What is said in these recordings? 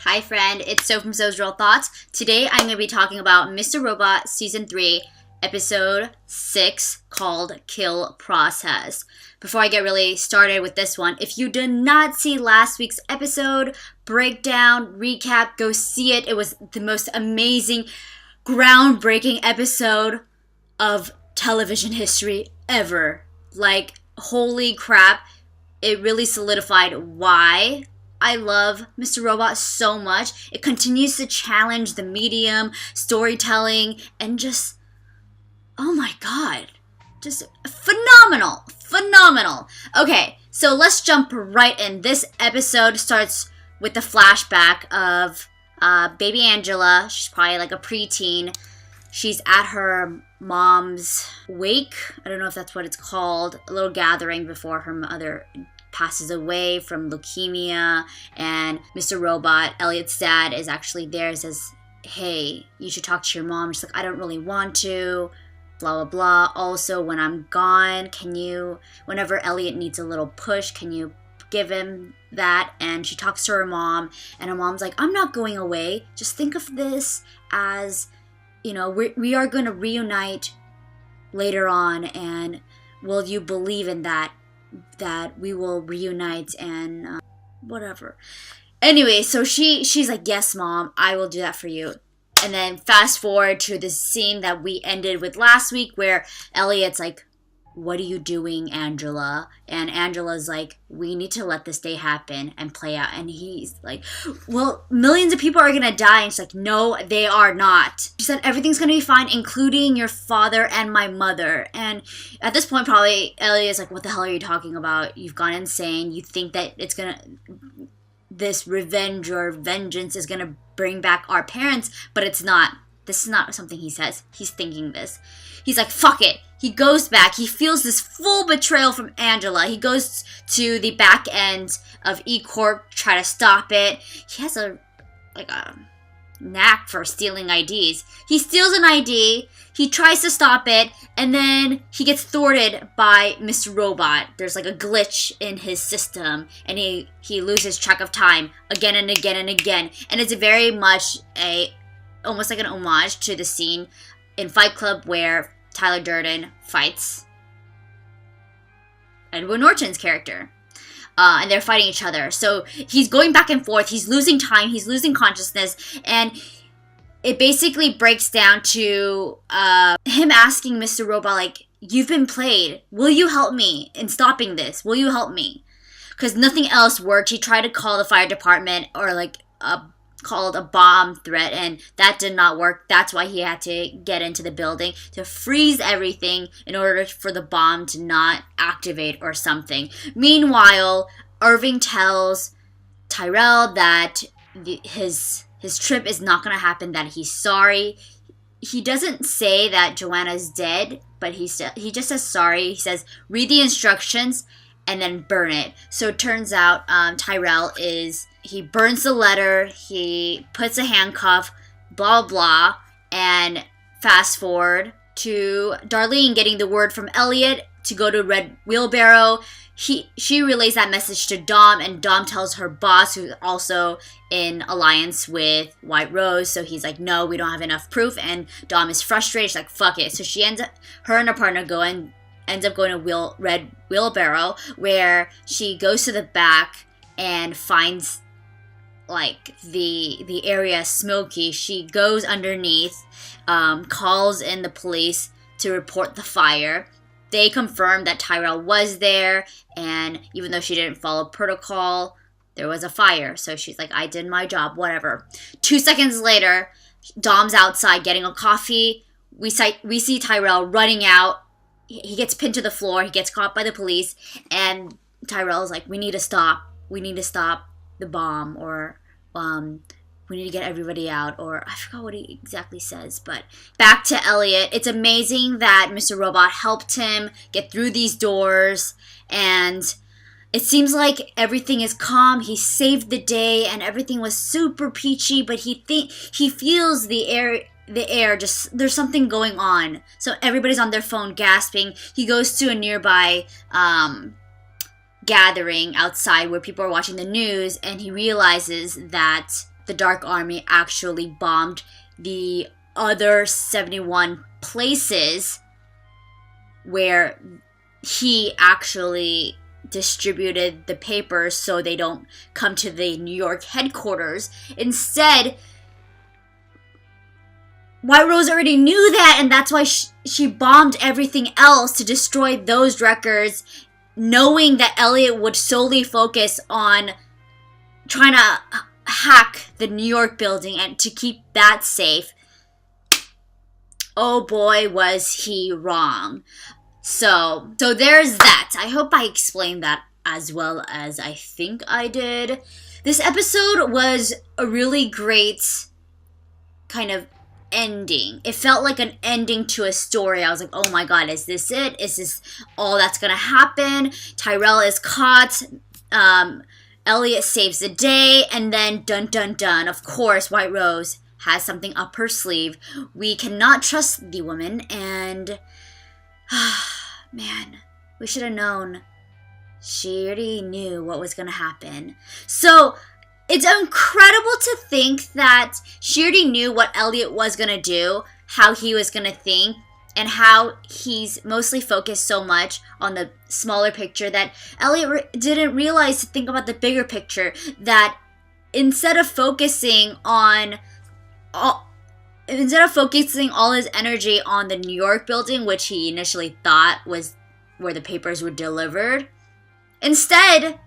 Hi friend, it's So from So's Real Thoughts. Today I'm going to be talking about Mr. Robot Season 3, Episode 6, called Kill Process. Before I get really started with this one, if you did not see last week's episode, breakdown, recap, go see it. It was the most amazing, groundbreaking episode of television history ever. Like, holy crap, it really solidified why I love Mr. Robot so much. It continues to challenge the medium, storytelling, and just, oh my god, just phenomenal, phenomenal. Okay, so let's jump right in. This episode starts with the flashback of baby Angela. She's probably like a preteen. She's at her mom's wake. I don't know if that's what it's called. A little gathering before her mother passes away from leukemia, and Mr. Robot, Elliot's dad, is actually there and says, hey, you should talk to your mom. She's like, I don't really want to, blah, blah, blah. Also, when I'm gone, whenever Elliot needs a little push, can you give him that? And she talks to her mom, and her mom's like, I'm not going away. Just think of this as, we are going to reunite later on, and will you believe in that we will reunite and whatever. Anyway, so she's like, yes, Mom, I will do that for you. And then fast forward to the scene that we ended with last week where Elliot's like, what are you doing, Angela? And Angela's like, we need to let this day happen and play out. And he's like, well, millions of people are going to die. And she's like, no, they are not. She said, everything's going to be fine, including your father and my mother. And at this point, probably Elliot's like, what the hell are you talking about? You've gone insane. You think that this revenge or vengeance is going to bring back our parents, but it's not. This is not something he says. He's thinking this. He's like, fuck it. He goes back. He feels this full betrayal from Angela. He goes to the back end of E-Corp, try to stop it. He has a knack for stealing IDs. He steals an ID. He tries to stop it, and then he gets thwarted by Mr. Robot. There's like a glitch in his system, and he loses track of time again and again and again. And it's very much almost like an homage to the scene in Fight Club where Tyler Durden fights Edward Norton's character. And they're fighting each other. So he's going back and forth. He's losing time. He's losing consciousness. And it basically breaks down to him asking Mr. Robot, like, you've been played. Will you help me in stopping this? Will you help me? Because nothing else worked. He tried to call the fire department or called a bomb threat, and that did not work. That's why he had to get into the building to freeze everything in order for the bomb to not activate or something. Meanwhile, Irving tells Tyrell that his trip is not going to happen, that he's sorry. He doesn't say that Joanna's dead, but he just says sorry. He says, read the instructions and then burn it. So it turns out Tyrell he burns the letter, he puts a handcuff, blah, blah, and fast forward to Darlene getting the word from Elliot to go to Red Wheelbarrow. She relays that message to Dom, and Dom tells her boss, who's also in alliance with White Rose, so he's like, no, we don't have enough proof, and Dom is frustrated. She's like, fuck it. So her and her partner ends up going to Red Wheelbarrow, where she goes to the back and finds the area smoky. She goes underneath, calls in the police to report the fire. They confirm that Tyrell was there, and even though she didn't follow protocol, there was a fire. So she's like, I did my job, whatever. 2 seconds later, Dom's outside getting a coffee. We see Tyrell running out. He gets pinned to the floor. He gets caught by the police, and Tyrell's like, we need to stop the bomb, or we need to get everybody out, or I forgot what he exactly says. But back to Elliot. It's amazing that Mr. Robot helped him get through these doors, and it seems like everything is calm. He saved the day, and everything was super peachy, but he feels the air, just there's something going on. So everybody's on their phone gasping. He goes to a nearby gathering outside where people are watching the news, and he realizes that the Dark Army actually bombed the other 71 places where he actually distributed the papers so they don't come to the New York headquarters. Instead, White Rose already knew that, and that's why she bombed everything else to destroy those records, knowing that Elliot would solely focus on trying to hack the New York building and to keep that safe. Oh boy, was he wrong. So there's that. I hope I explained that as well as I think I did. This episode was a really great kind of ending. It felt like an ending to a story. I was like, oh my god, is this it? Is this all that's gonna happen? Tyrell is caught. Elliot saves the day, and then dun dun dun. Of course, White Rose has something up her sleeve. We cannot trust the woman, and man, we should have known. She already knew what was gonna happen. So it's incredible to think that she already knew what Elliot was gonna do, how he was gonna think, and how he's mostly focused so much on the smaller picture that Elliot didn't realize to think about the bigger picture, that instead of focusing all his energy on the New York building, which he initially thought was where the papers were delivered, instead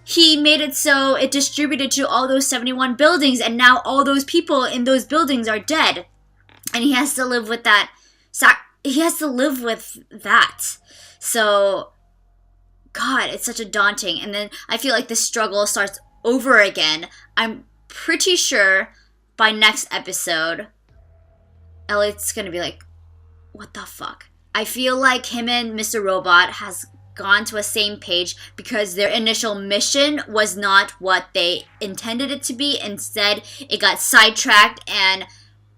he made it so it distributed to all those 71 buildings, and now all those people in those buildings are dead. And he has to live with that. So, God, it's such a daunting. And then I feel like the struggle starts over again. I'm pretty sure by next episode, Elliot's gonna be like, what the fuck? I feel like him and Mr. Robot has gone to a same page because their initial mission was not what they intended it to be. Instead, it got sidetracked, and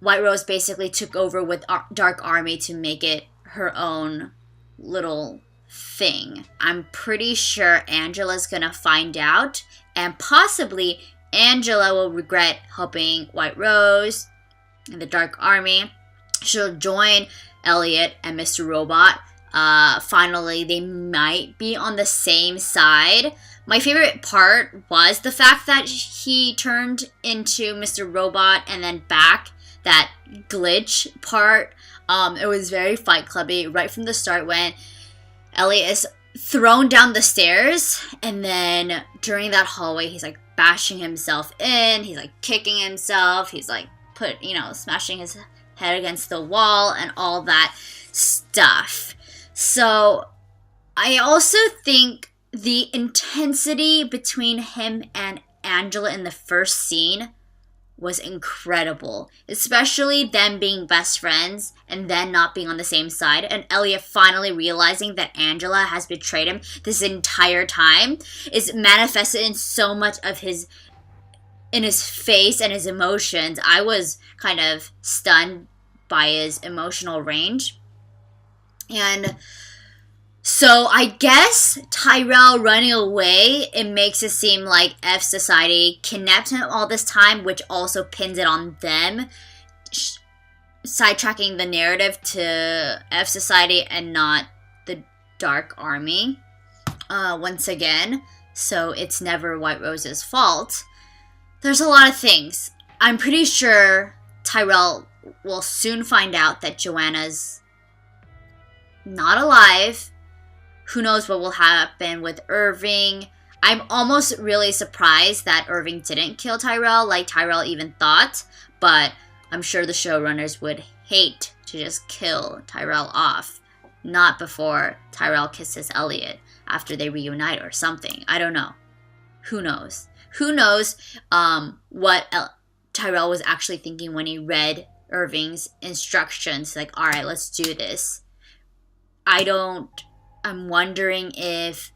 White Rose basically took over with Dark Army to make it her own little thing. I'm pretty sure Angela's gonna find out, and possibly Angela will regret helping White Rose and the Dark Army. She'll join Elliot and Mr. Robot. Finally, they might be on the same side. My favorite part was the fact that he turned into Mr. Robot and then back. That glitch part, it was very Fight Clubby right from the start when Elliot is thrown down the stairs, and then during that hallway he's like bashing himself in, he's like kicking himself, he's like smashing his head against the wall and all that stuff. So I also think the intensity between him and Angela in the first scene was incredible, especially them being best friends and then not being on the same side, and Elliot finally realizing that Angela has betrayed him this entire time is manifested in so much of his face and his emotions. I was kind of stunned by his emotional range. And so I guess Tyrell running away, it makes it seem like F Society kidnapped him all this time, which also pins it on them, sidetracking the narrative to F Society and not the Dark Army once again. So it's never White Rose's fault. There's a lot of things. I'm pretty sure Tyrell will soon find out that Joanna's not alive. Who knows what will happen with Irving. I'm almost really surprised that Irving didn't kill Tyrell like Tyrell even thought. But I'm sure the showrunners would hate to just kill Tyrell off. Not before Tyrell kisses Elliot after they reunite or something. I don't know. Who knows? Who knows what Tyrell was actually thinking when he read Irving's instructions. Like, alright, let's do this. I'm wondering if,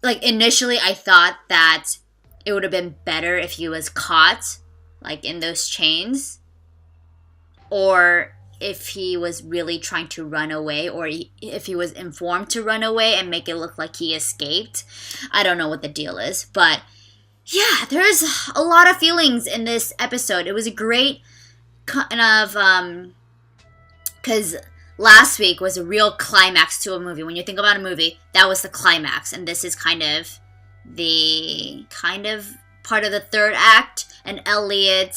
like, initially I thought that it would have been better if he was caught, like, in those chains, or if he was really trying to run away, or if he was informed to run away and make it look like he escaped. I don't know what the deal is, but yeah, there's a lot of feelings in this episode. It was a great kind of, because last week was a real climax to a movie. When you think about a movie, that was the climax, and this is kind of part of the third act, and Elliot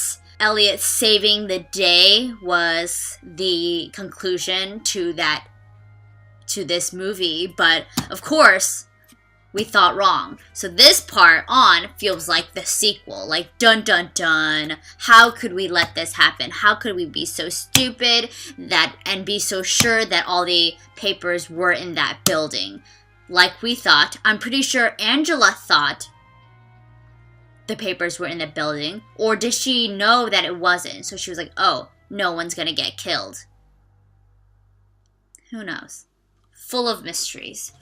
saving the day was the conclusion to this movie. But of course, we thought wrong. So this part on feels like the sequel. Like, dun dun dun. How could we let this happen? How could we be so stupid and be so sure that all the papers were in that building? Like we thought. I'm pretty sure Angela thought the papers were in the building. Or did she know that it wasn't? So she was like, oh, no one's gonna get killed. Who knows? Full of mysteries.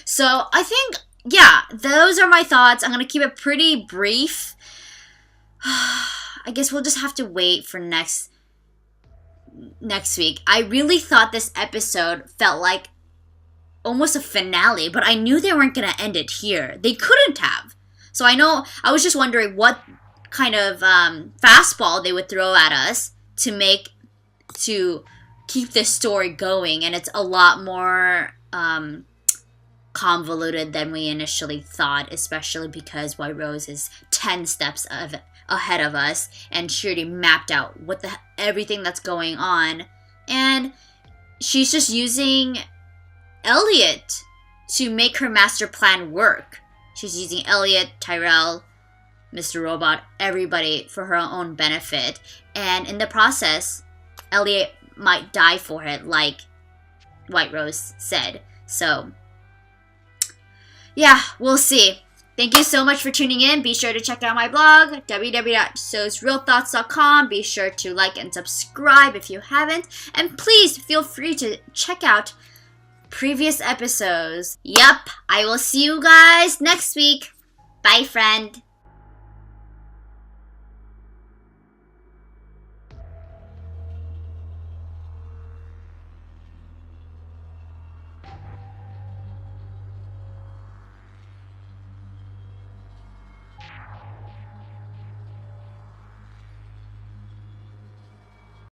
So I think, yeah, those are my thoughts. I'm going to keep it pretty brief. I guess we'll just have to wait for next week. I really thought this episode felt like almost a finale, but I knew they weren't going to end it here. They couldn't have. So I was just wondering what kind of fastball they would throw at us to keep this story going, and it's a lot more convoluted than we initially thought, especially because White Rose is 10 steps ahead of us, and she already mapped out everything that's going on, and she's just using Elliot to make her master plan work. She's using Elliot, Tyrell, Mr. Robot, everybody for her own benefit, and in the process, Elliot might die for it, like White Rose said. So, yeah, we'll see. Thank you so much for tuning in. Be sure to check out my blog, www.sosrealthoughts.com. Be sure to like and subscribe if you haven't. And please feel free to check out previous episodes. Yep, I will see you guys next week. Bye, friend.